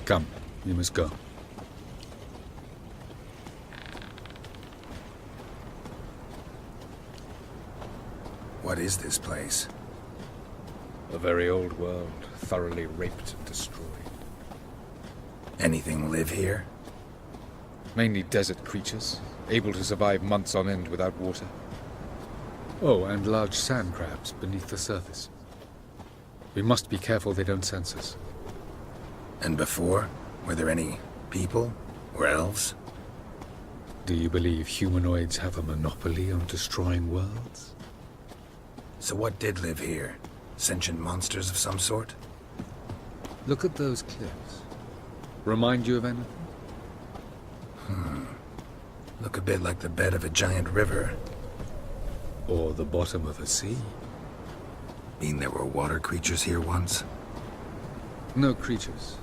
Come, you must go. What is this place? A very old world, thoroughly raped and destroyed. Anything live here? Mainly desert creatures, able to survive months on end without water. Oh, and large sand crabs beneath the surface. We must be careful they don't sense us. And before? Were there any people? Or elves? Do you believe humanoids have a monopoly on destroying worlds? So what did live here? Sentient monsters of some sort? Look at those cliffs. Remind you of anything? Look a bit like the bed of a giant river. Or the bottom of a sea? Mean there were water creatures here once? No creatures.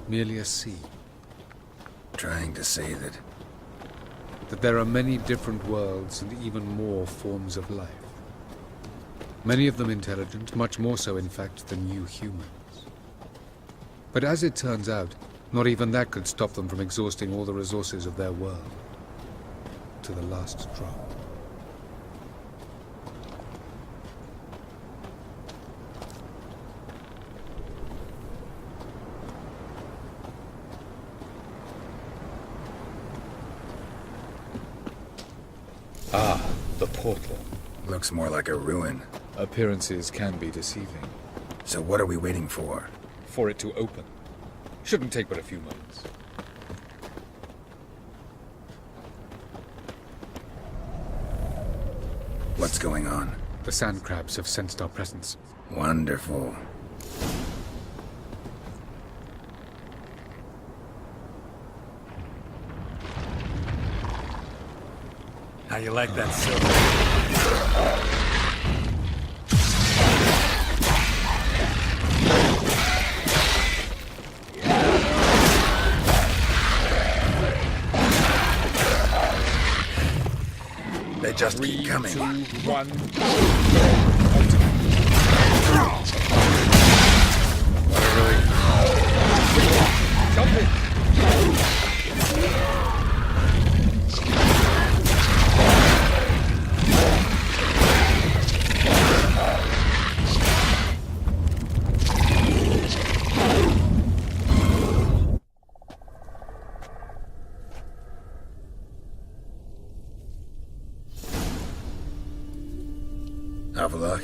Merely a sea. Trying to say that... That there are many different worlds and even more forms of life. Many of them intelligent, much more so in fact than you humans. But as it turns out, not even that could stop them from exhausting all the resources of their world. To the last drop. Ah, the portal. Looks more like a ruin. Appearances can be deceiving. So what are we waiting for? For it to open. Shouldn't take but a few moments. What's going on? The sand crabs have sensed our presence. Wonderful. How you like that silver? They just keep 3, coming. 2, 1. Jump it! Have a look.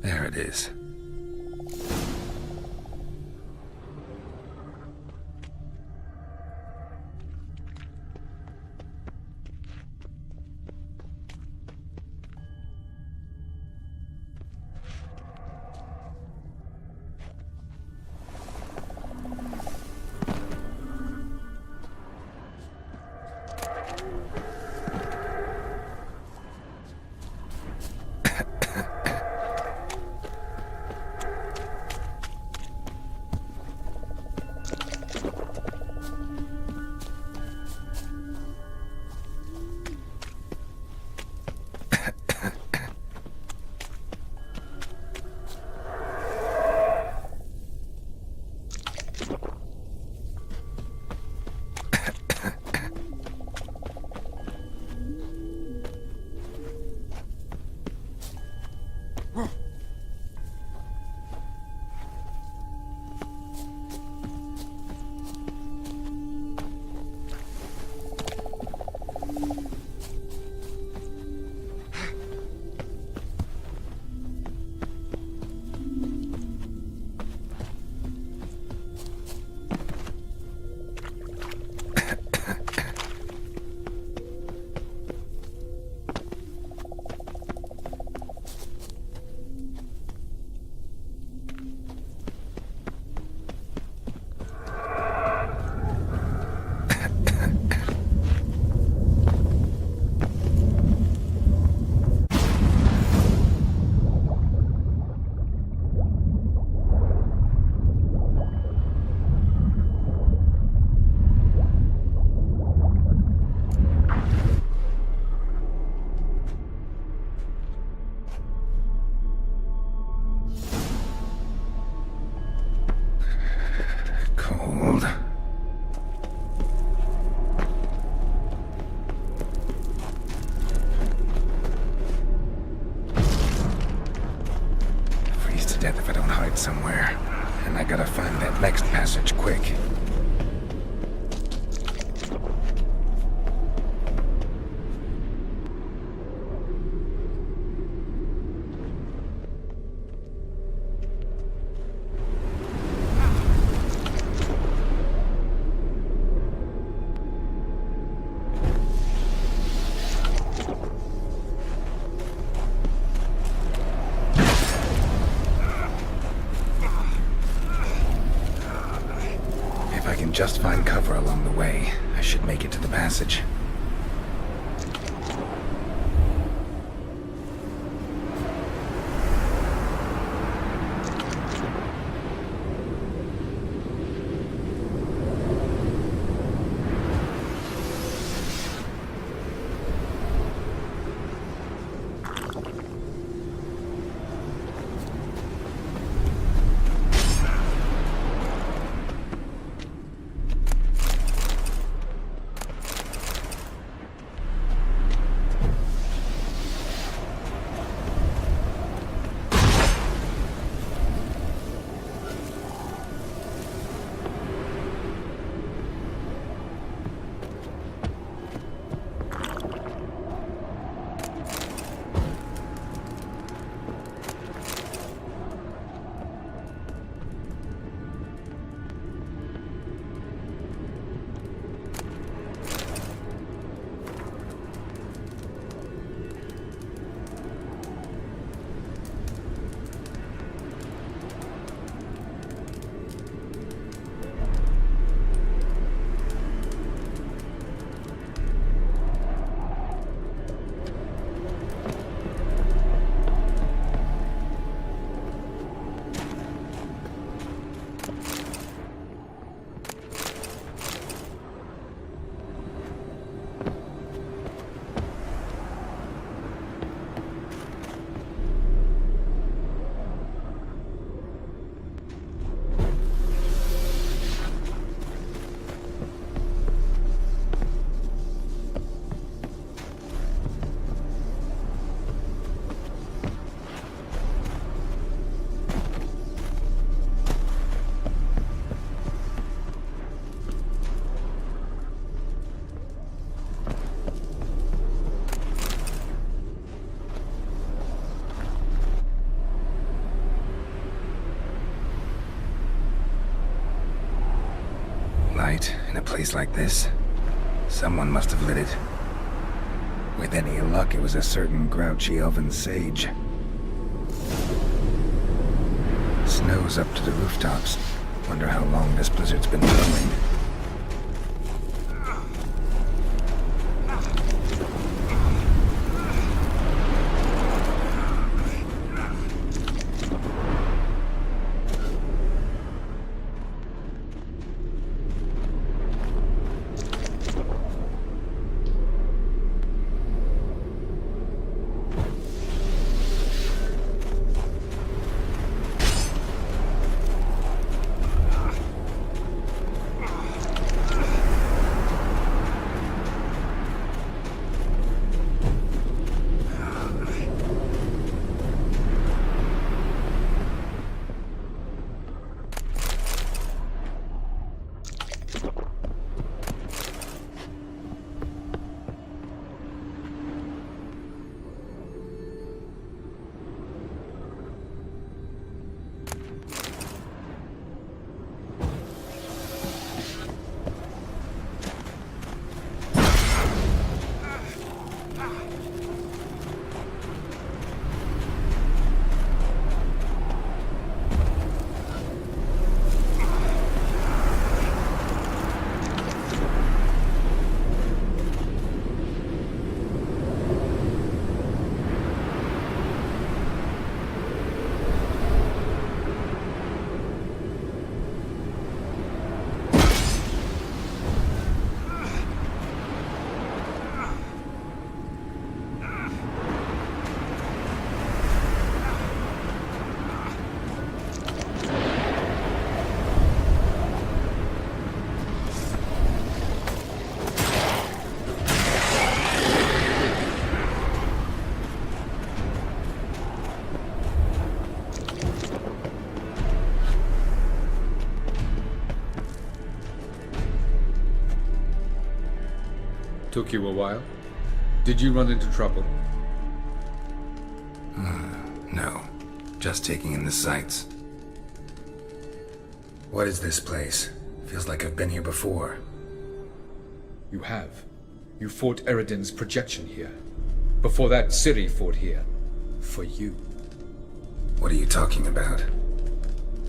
There it is. can just find cover along the way, I should make it to the passage. Light in a place like this. Someone must have lit it. With any luck, it was a certain grouchy elven sage. Snow's up to the rooftops. Wonder how long this blizzard's been blowing. Took you a while? Did you run into trouble? No. Just taking in the sights. What is this place? Feels like I've been here before. You have. You fought Eredin's projection here. Before that, Ciri fought here. For you. What are you talking about?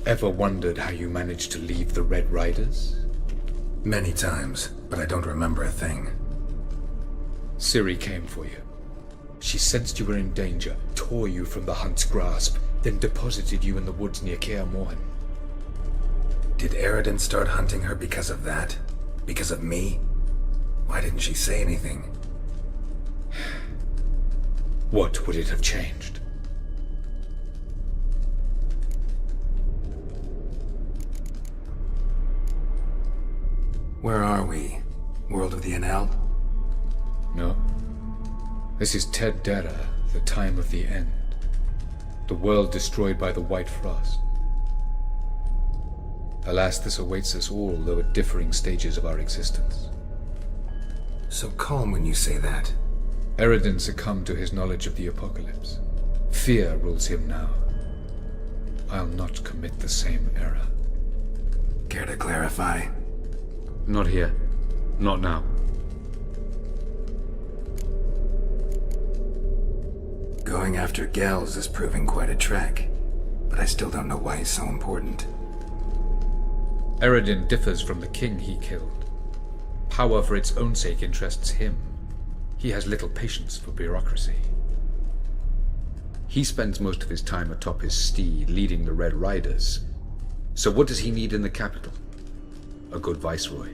Ever wondered how you managed to leave the Red Riders? Many times, but I don't remember a thing. Ciri came for you. She sensed you were in danger, tore you from the Hunt's grasp, then deposited you in the woods near Kaer Morhen. Did Eridan start hunting her because of that? Because of me? Why didn't she say anything? What would it have changed? Where are we? World of the Enel? No. This is Ted Dara, the time of the end. The world destroyed by the White Frost. Alas, this awaits us all, though at differing stages of our existence. So calm when you say that. Eridan succumbed to his knowledge of the apocalypse. Fear rules him now. I'll not commit the same error. Care to clarify? Not here. Not now. Going after Gels is proving quite a trek, but I still don't know why he's so important. Eridan differs from the king he killed. Power for its own sake interests him. He has little patience for bureaucracy. He spends most of his time atop his steed, leading the Red Riders. So what does he need in the capital? A good viceroy.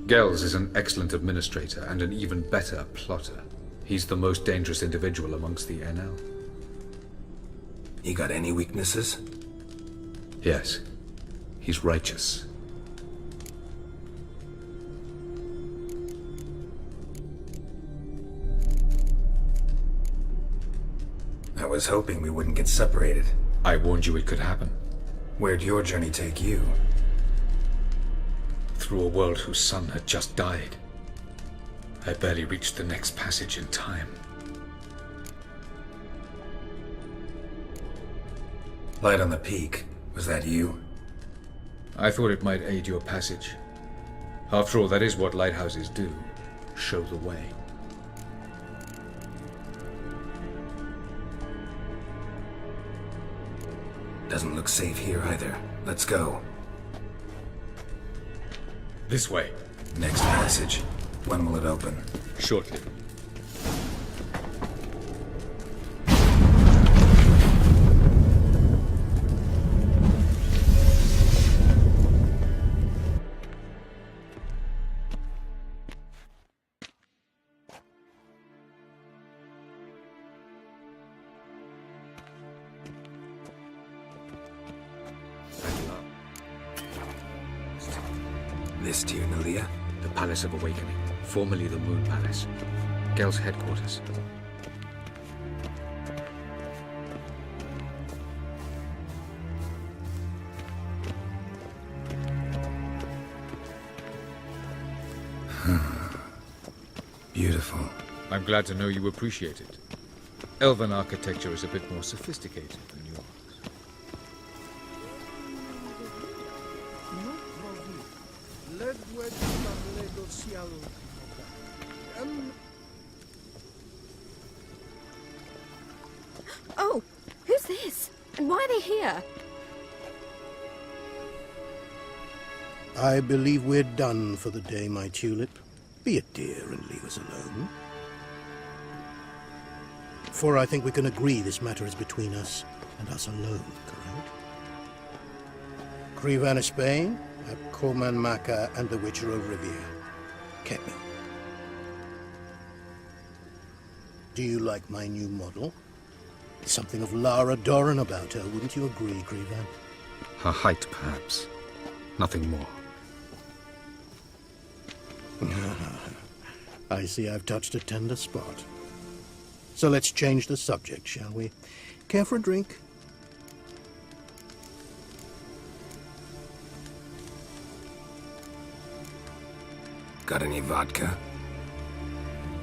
Gels is an excellent administrator and an even better plotter. He's the most dangerous individual amongst the Enel. You got any weaknesses? Yes. He's righteous. I was hoping we wouldn't get separated. I warned you it could happen. Where'd your journey take you? Through a world whose son had just died. I barely reached the next passage in time. Light on the peak. Was that you? I thought it might aid your passage. After all, that is what lighthouses do. Show the way. Doesn't look safe here either. Let's go. This way. Next passage. When will it open? Shortly. This to you, Nalia? The Palace of Awakening, formerly the Moon Palace. Gel's headquarters. Beautiful. I'm glad to know you appreciate it. Elven architecture is a bit more sophisticated than yours. Oh, who's this? And why are they here? I believe we're done for the day, my tulip. Be a dear and leave us alone. For I think we can agree this matter is between us and us alone, correct? Krivan of Spain, Coman Maka, and the Witcher of Rivia. Get me. Do you like my new model? Something of Lara Doran about her, wouldn't you agree, Krivan? Her height, perhaps. Nothing more. I see I've touched a tender spot. So let's change the subject, shall we? Care for a drink? Got any vodka?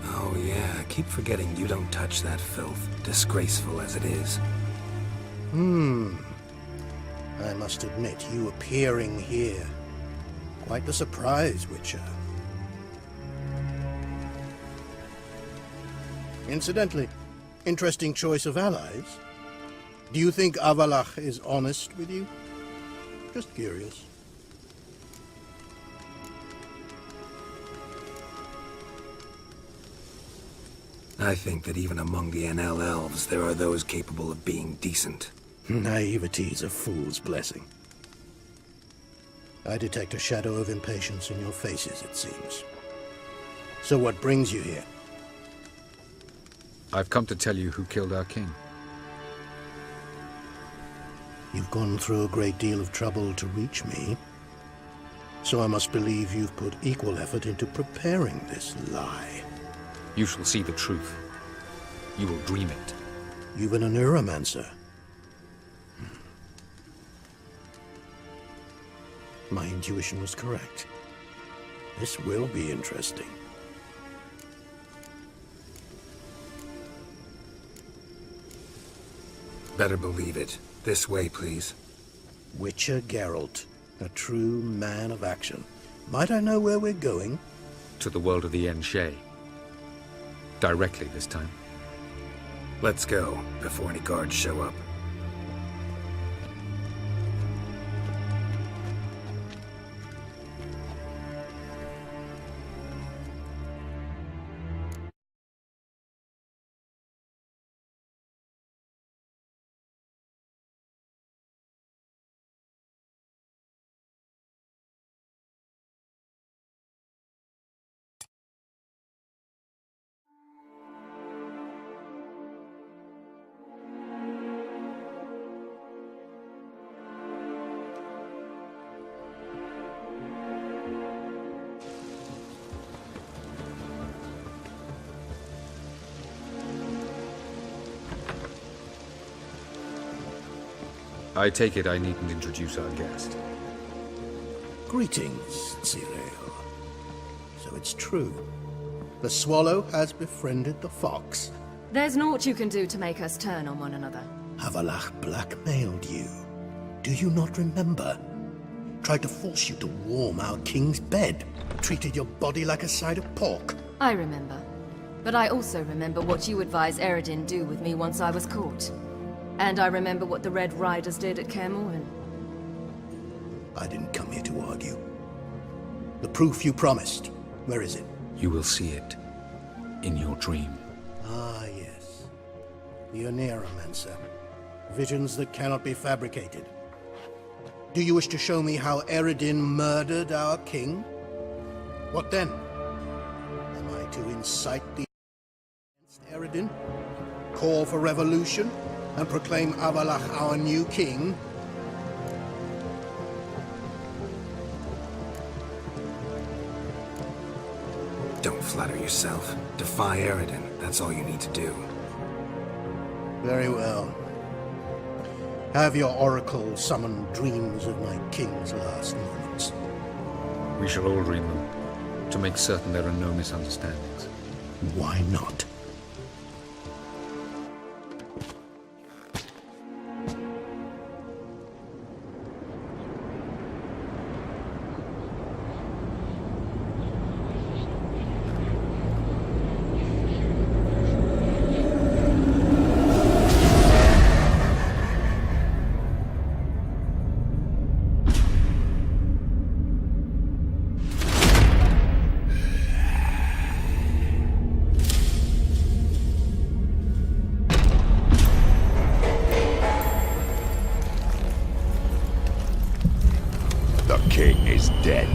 Oh yeah, I keep forgetting you don't touch that filth, disgraceful as it is. I must admit, you appearing here. Quite the surprise, Witcher. Incidentally, interesting choice of allies. Do you think Avalach is honest with you? Just curious. I think that even among the NL elves, there are those capable of being decent. Naivety is a fool's blessing. I detect a shadow of impatience in your faces, it seems. So what brings you here? I've come to tell you who killed our king. You've gone through a great deal of trouble to reach me. So I must believe you've put equal effort into preparing this lie. You shall see the truth. You will dream it. You've been a neuromancer. My intuition was correct. This will be interesting. Better believe it. This way, please. Witcher Geralt, a true man of action. Might I know where we're going? To the world of the Enshe. Directly this time. Let's go, before any guards show up. I take it I needn't introduce our guest. Greetings, Cyril. So it's true. The swallow has befriended the fox. There's naught you can do to make us turn on one another. Havalach blackmailed you. Do you not remember? Tried to force you to warm our king's bed. Treated your body like a side of pork. I remember. But I also remember what you advised Eredin do with me once I was caught. And I remember what the Red Riders did at Kaer Morhen. I didn't come here to argue. The proof you promised, where is it? You will see it in your dream. Ah, yes. The Oneiromancer. Visions that cannot be fabricated. Do you wish to show me how Eredin murdered our king? What then? Am I to incite the against Eredin? Call for revolution? And proclaim Avalach our new king? Don't flatter yourself. Defy Eredin. That's all you need to do. Very well. Have your oracle summon dreams of my king's last moments. We shall all dream them, to make certain there are no misunderstandings. Why not? The king is dead.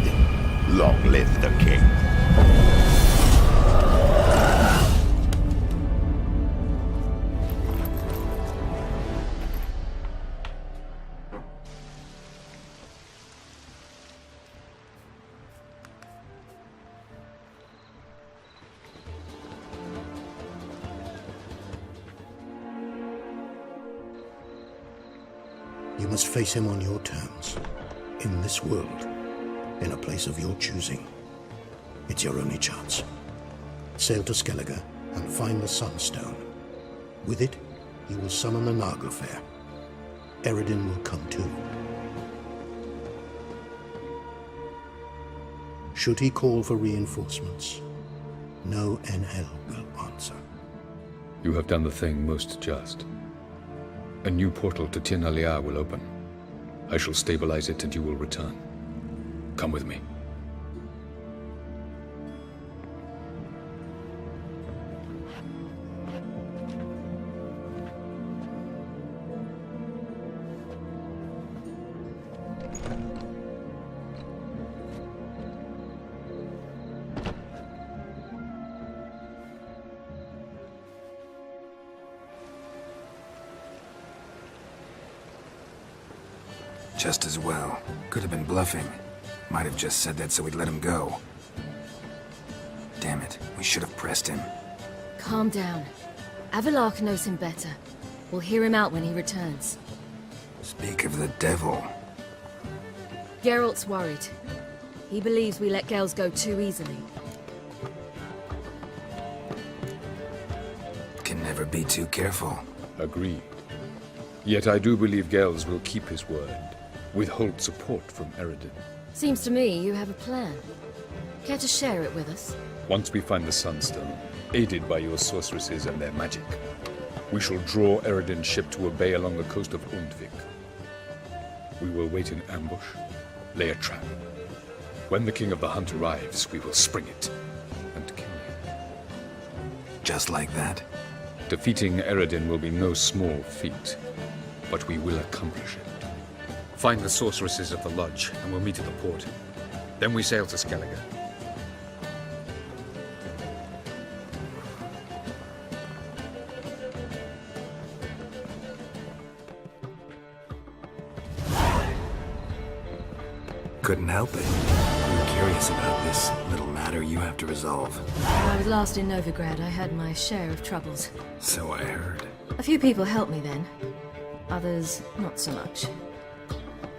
Long live the king. You must face him on your terms. In this world, in a place of your choosing. It's your only chance. Sail to Skellige and find the Sunstone. With it, you will summon the Naglfar. Eredin will come too. Should he call for reinforcements, no NL will answer. You have done the thing most just. A new portal to Tir Nalia will open. I shall stabilize it and you will return. Come with me. Just as well. Could have been bluffing. Might have just said that so we'd let him go. Damn it, we should have pressed him. Calm down. Avalark knows him better. We'll hear him out when he returns. Speak of the devil. Geralt's worried. He believes we let Gales go too easily. Can never be too careful. Agreed. Yet I do believe Gales will keep his word, withhold support from Eredin. Seems to me you have a plan. Care to share it with us? Once we find the Sunstone, aided by your sorceresses and their magic, we shall draw Eredin's ship to a bay along the coast of Undvik. We will wait in ambush, lay a trap. When the King of the Hunt arrives, we will spring it and kill him. Just like that? Defeating Eredin will be no small feat, but we will accomplish it. Find the sorceresses of the lodge, and we'll meet at the port. Then we sail to Skellige. Couldn't help it. I'm curious about this little matter you have to resolve. When I was last in Novigrad, I had my share of troubles. So I heard. A few people helped me then. Others, not so much.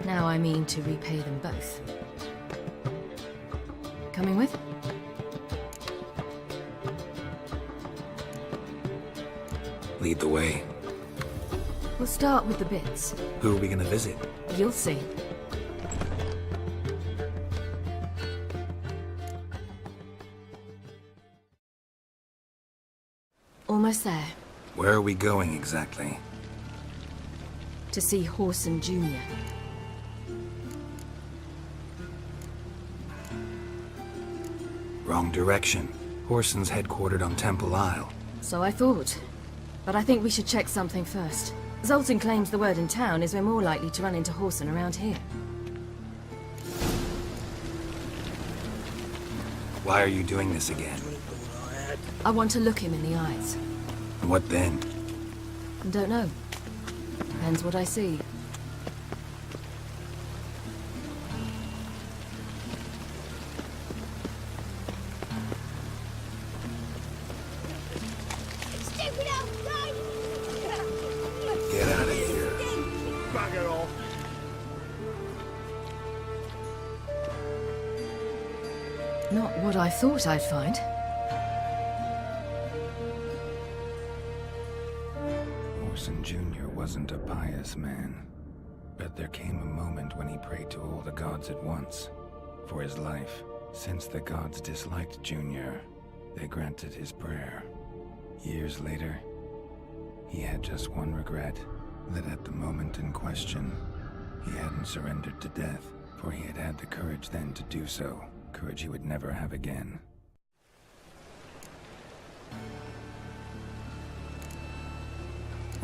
Now I mean to repay them both. Coming with? Lead the way. We'll start with the bits. Who are we gonna visit? You'll see. Almost there. Where are we going exactly? To see Horson Jr. Wrong direction. Horson's headquartered on Temple Isle. So I thought. But I think we should check something first. Zoltan claims the word in town is we're more likely to run into Horson around here. Why are you doing this again? I want to look him in the eyes. What then? Don't know. Depends what I see. Get out of here. Bugger off. Not what I thought I'd find. Horson Jr. wasn't a pious man, but there came a moment when he prayed to all the gods at once for his life. Since the gods disliked Junior, they granted his prayer. Years later, he had just one regret, that at the moment in question, he hadn't surrendered to death, for he had had the courage then to do so, courage he would never have again.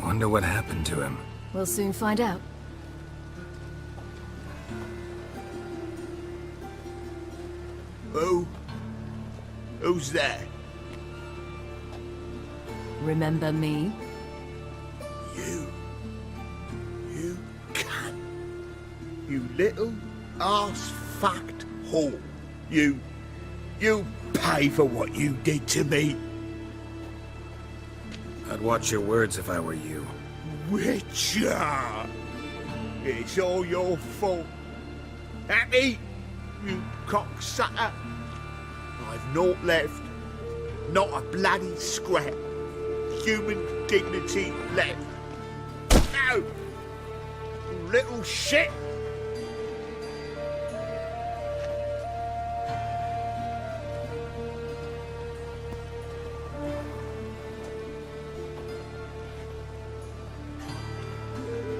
Wonder what happened to him. We'll soon find out. Who's there? Remember me? You cunt. You little ass-fucked whore. You pay for what you did to me. I'd watch your words if I were you. Witcher! It's all your fault. Happy, you cocksucker. I've naught left. Not a bloody scrap. Human dignity left. No! You little shit!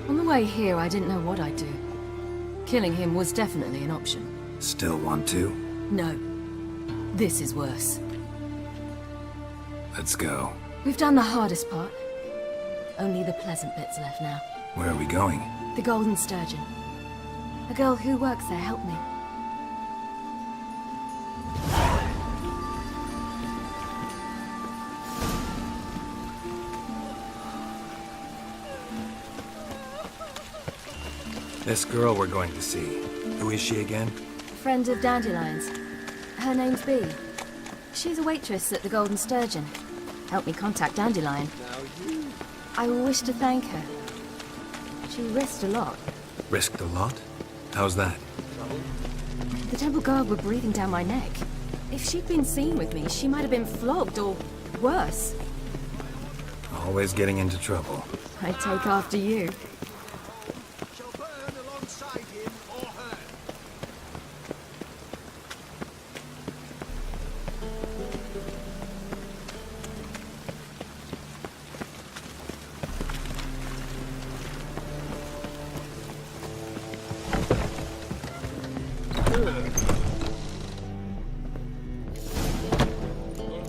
On the way here, I didn't know what I'd do. Killing him was definitely an option. Still want to? No. This is worse. Let's go. We've done the hardest part. Only the pleasant bits left now. Where are we going? The Golden Sturgeon. A girl who works there helped me. This girl we're going to see, who is she again? Friend of Dandelion's. Her name's Bee. She's a waitress at the Golden Sturgeon. Helped me contact Dandelion. I wish to thank her. She risked a lot. Risked a lot? How's that? The Temple Guard were breathing down my neck. If she'd been seen with me, she might have been flogged or worse. Always getting into trouble. I'd take after you. Shall burn alongside him or her.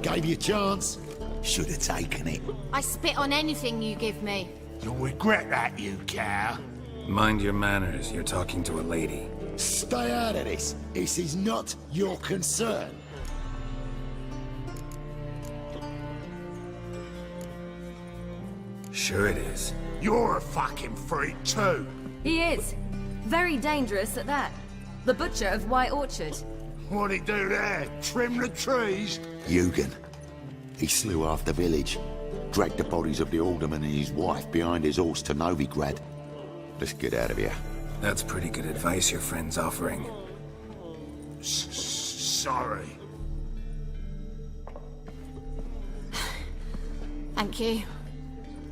Gave you a chance. Should have taken it. I spit on anything you give me. You'll regret that, you cow. Mind your manners, you're talking to a lady. Stay out of this. This is not your concern. Sure it is. You're a fucking freak too. He is. Very dangerous at that. The butcher of White Orchard. What'd he do there? Trim the trees? Eugen. He slew half the village. Dragged the bodies of the alderman and his wife behind his horse to Novigrad. Let's get out of here. That's pretty good advice your friend's offering. Sorry. Thank you.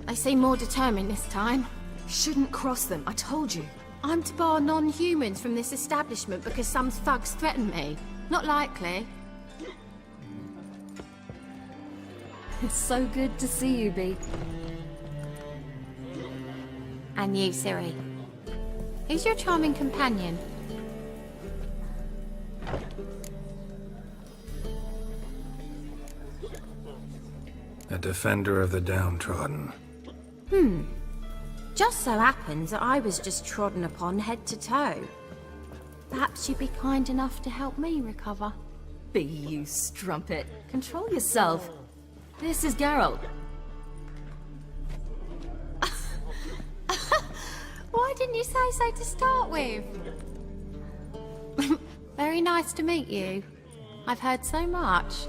They seem more determined this time. Shouldn't cross them, I told you. I'm to bar non-humans from this establishment because some thugs threaten me. Not likely. It's so good to see you, Bee. And you, Siri. Who's your charming companion? A defender of the downtrodden. Just so happens that I was just trodden upon head to toe. Perhaps you'd be kind enough to help me recover. Bee, you strumpet. Control yourself. This is Geralt. Why didn't you say so to start with? Very nice to meet you. I've heard so much.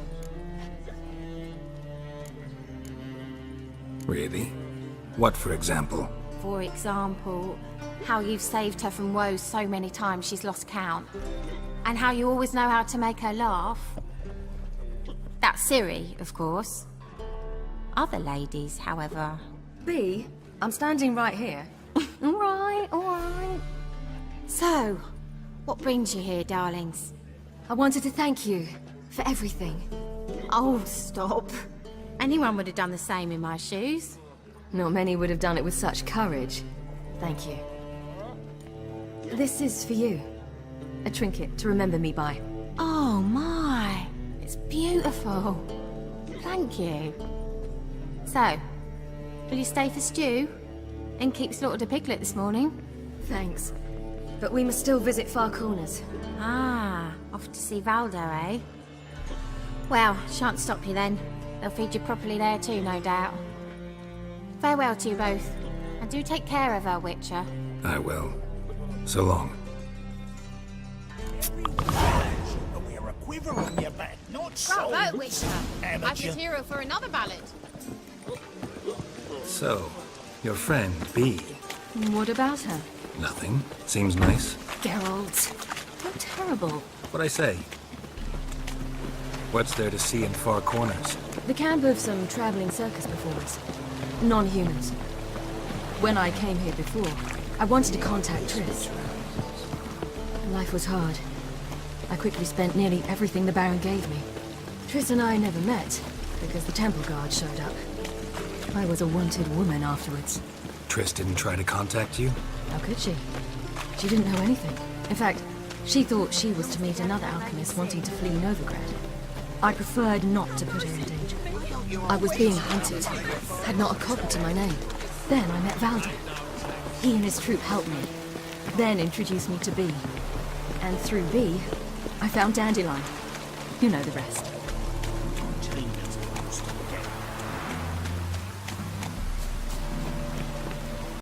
Really? What, for example? For example, how you've saved her from woes so many times she's lost count. And how you always know how to make her laugh. That's Siri, of course. Other ladies, however... Bee, I'm standing right here. Alright, alright. So, what brings you here, darlings? I wanted to thank you for everything. Oh, stop. Anyone would have done the same in my shoes. Not many would have done it with such courage. Thank you. This is for you. A trinket to remember me by. Oh my, it's beautiful. Thank you. So, will you stay for stew? And keep slaughtered a piglet this morning? Thanks. But we must still visit Far Corners. Ah, off to see Valdo, eh? Well, shan't stop you then. They'll feed you properly there too, no doubt. Farewell to you both. And do take care of her, Witcher. I will. So long. We're a quiver on your back, not Bravo, Witcher! Amateur. I've your hero for another ballad. So, your friend, Bee. What about her? Nothing. Seems nice. Geralt. How terrible. What'd I say? What's there to see in Far Corners? The camp of some traveling circus performers. Non-humans. When I came here before, I wanted to contact Triss. Life was hard. I quickly spent nearly everything the Baron gave me. Triss and I never met, because the Temple Guard showed up. I was a wanted woman afterwards. Triss didn't try to contact you? How could she? She didn't know anything. In fact, she thought she was to meet another alchemist wanting to flee Novigrad. I preferred not to put her in danger. I was being hunted, had not a copper to my name. Then I met Valdo. He and his troop helped me, then introduced me to Bee. And through Bee, I found Dandelion. You know the rest.